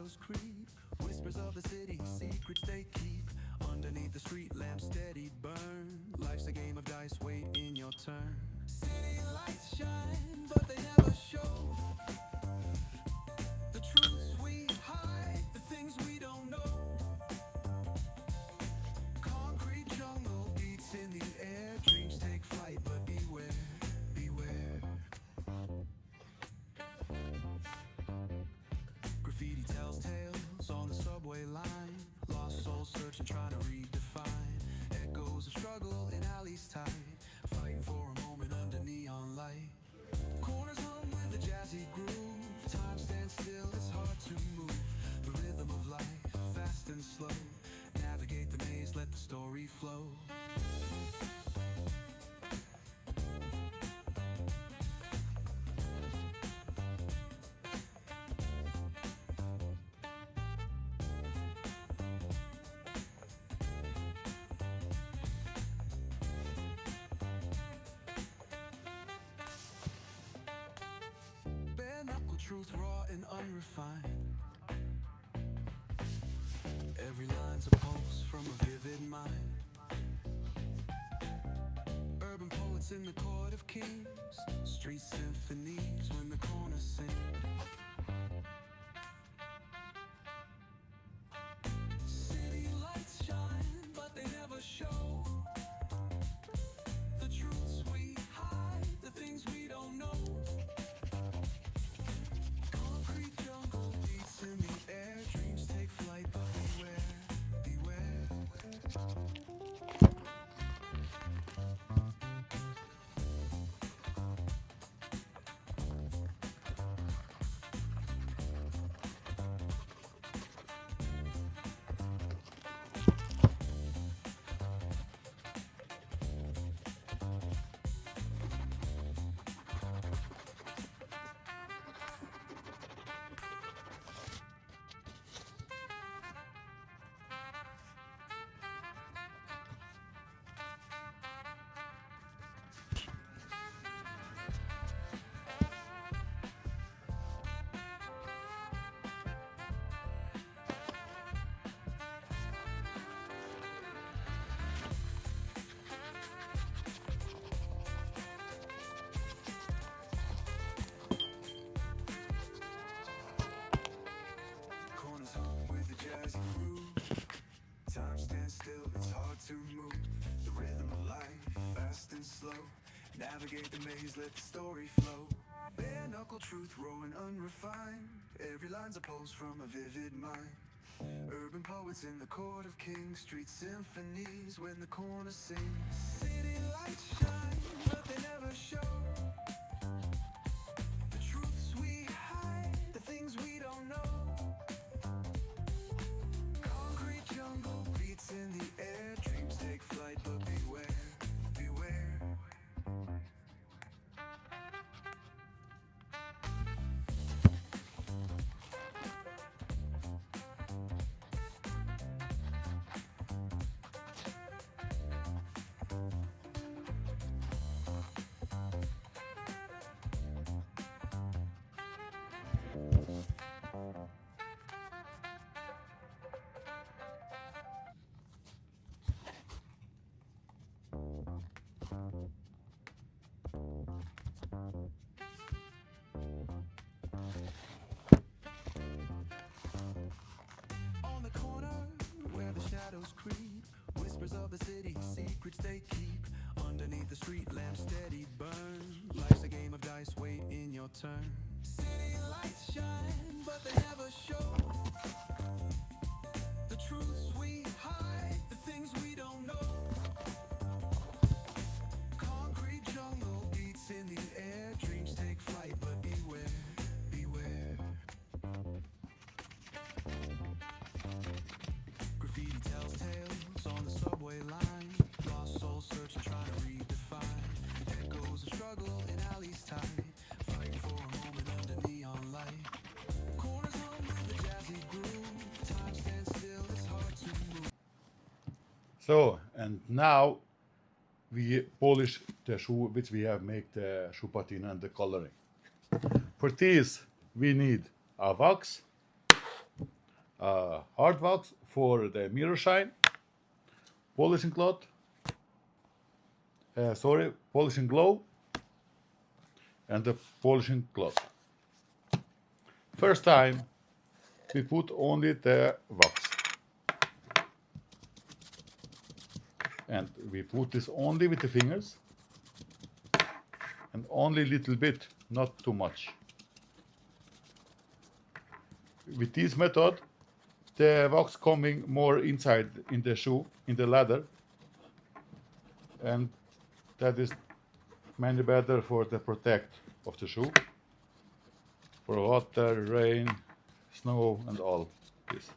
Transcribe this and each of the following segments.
shadows creep, whispers of the city, secrets they keep. Underneath the street lamp, steady burn. Life's a game of dice, wait in your turn. City lights shine, but they never show the truths we hide, the things we don't know. Concrete jungle beats in the air, dreams take flight, but beware, beware. Graffiti tells tales on the subway line. Lost souls searching, trying to redefine. Echoes of struggle in alleys tight, fighting for a moment under neon light. Corners hum with a jazzy groove. Time stands still, it's hard to move. The rhythm of life, fast and slow. Navigate the maze, let the story flow. Bare knuckle truth, raw and unrefined. Every line's a pulse from a vivid mind. Urban poets in the court of kings, street symphonies when the corner sings. City lights shine, but they never show the truths we hide, the things we don't know. Concrete jungle beats in the air, dreams take flight, but beware, beware. Corners hum with a jazzy groove. Time stands still, it's hard to move. The rhythm of life, fast and slow. Navigate the maze, let the story flow. Bare knuckle truth, raw and unrefined. Every line's a pulse from a vivid mind. Urban poets in the court of kings, street symphonies when the corner sings. City lights shine, but they never show the truths we hide, the things we don't know. Concrete jungle beats in the air, dreams take flight, but beware, beware. On the corner where the shadows creep, whispers of the city, secrets they keep. Underneath the street lamp, steady burn. Life's a game of dice, wait in your turn. City lights shine, but they never show the truths we hide, the things we don't know. Concrete jungle beats in the air, dreams take flight, but beware, beware. Graffiti tells tales on the subway line. Lost souls searching, trying to redefine. Echoes of struggle in alleys tight, fighting for a moment under neon light. Corners hum with a jazzy groove. Time stands still, it's hard to move. So, and now we polish the shoe which we have made the shoe patina and the coloring. For this we need a wax, hard wax for the mirror shine, polishing cloth, polishing glove, and the polishing cloth. First time we put only the wax, and we put this only with the fingers and only a little bit, not too much. With this method, the wax coming more inside in the shoe, in the leather, and that is many better for the protect of the shoe, for water, rain, snow, and all this.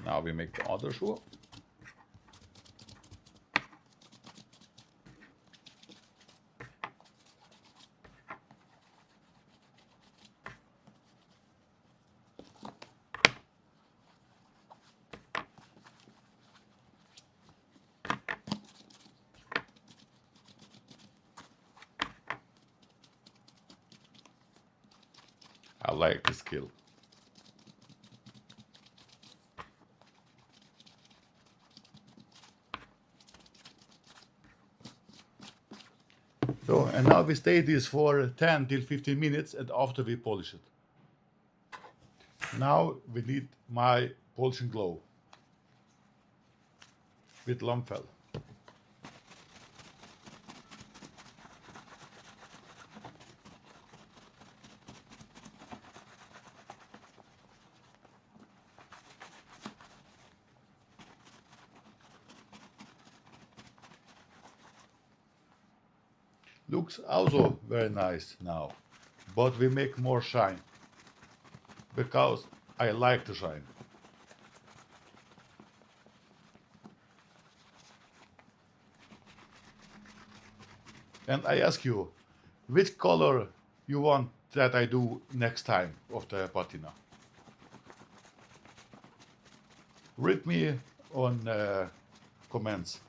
Now we make the other shoe. I like the skill. So, and now we stay this for 10 till 15 minutes, and after we polish it. Now we need my polishing glove with Lammfell. Looks also very nice now, but we make more shine because I like to shine. And I ask you, which color you want that I do next time of the patina? Read me on comments.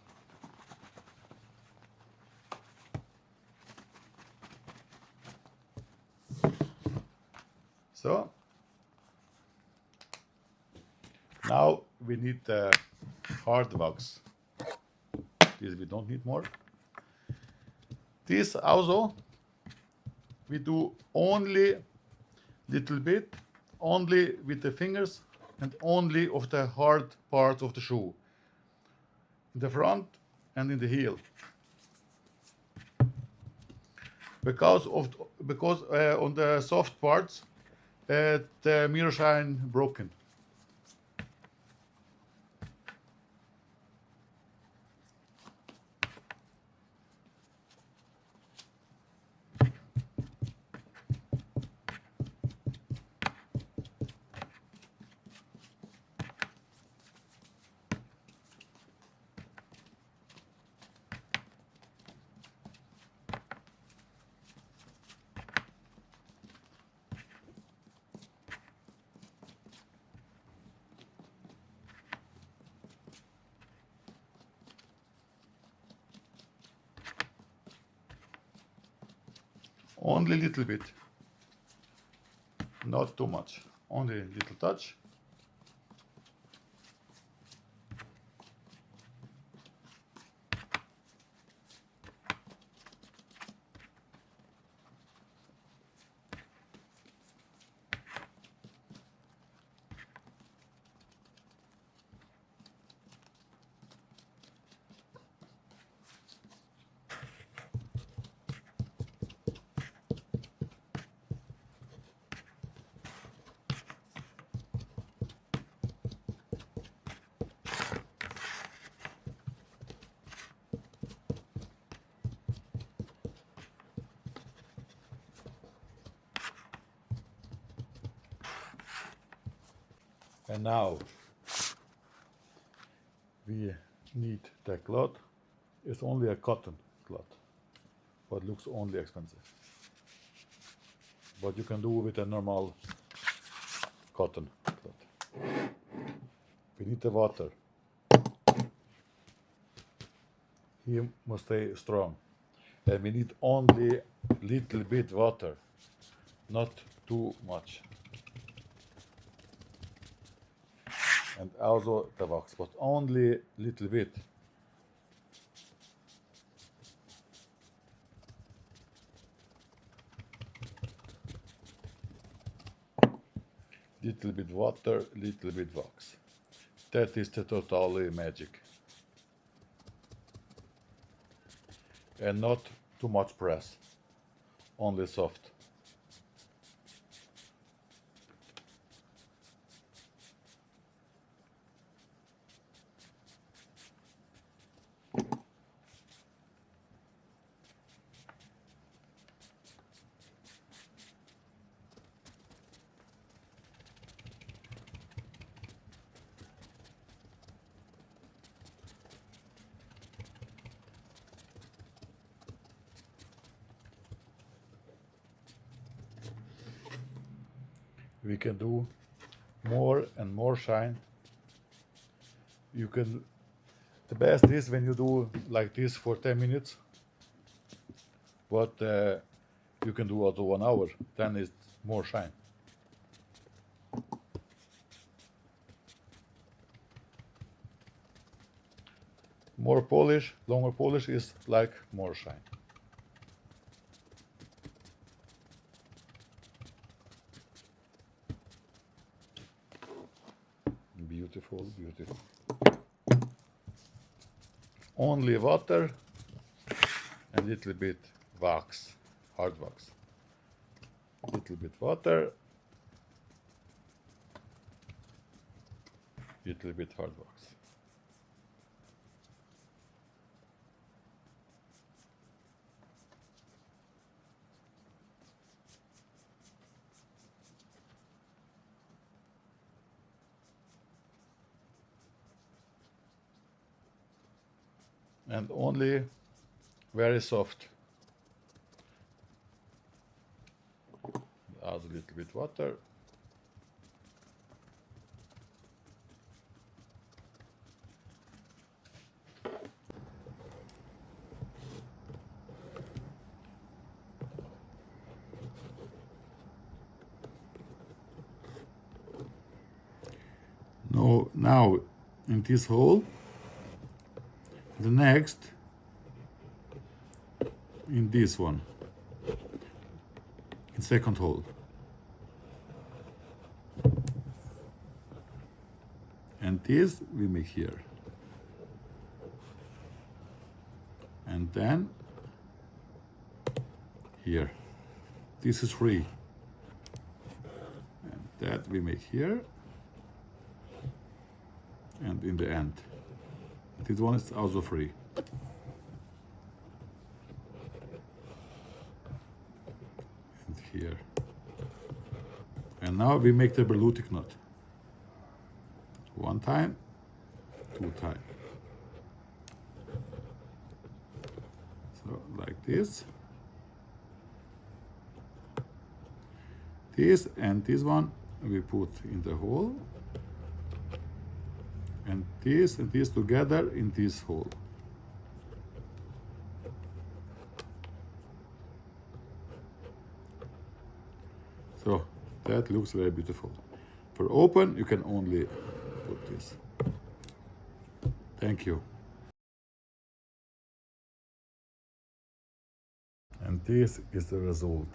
So now we need the hard wax. This we don't need more. This also we do only little bit, only with the fingers and only of the hard part of the shoe, in the front and in the heel. Because on the soft parts the mirror shine broken. Only a little bit, not too much, only a little touch. And now we need the cloth. It's only a cotton cloth, but looks only expensive. But you can do with a normal cotton cloth. We need the water. he must stay strong. And we need only little bit water, not too much. And also the wax, but only little bit. Little bit water, little bit wax. That is the totally magic. And not too much press, only soft. We can do more and more shine. You can, the best is when you do like this for 10 minutes, but you can do also 1 hour, then it's more shine. More polish, longer polish is like more shine. Beautiful, beautiful. Only water and little bit wax, hard wax. Little bit water, little bit hard wax. And only very soft. Add a little bit water. Now in this hole, the next in this one, in second hole, and this we make here, and then here. This is free, and that we make here, and in the end. This one is also free. And here. And now we make the berlutic knot. 1 time, 2 time. So like this. This and this one we put in the hole. And this together in this hole. So that looks very beautiful. For open, you can only put this. Thank you. And this is the result.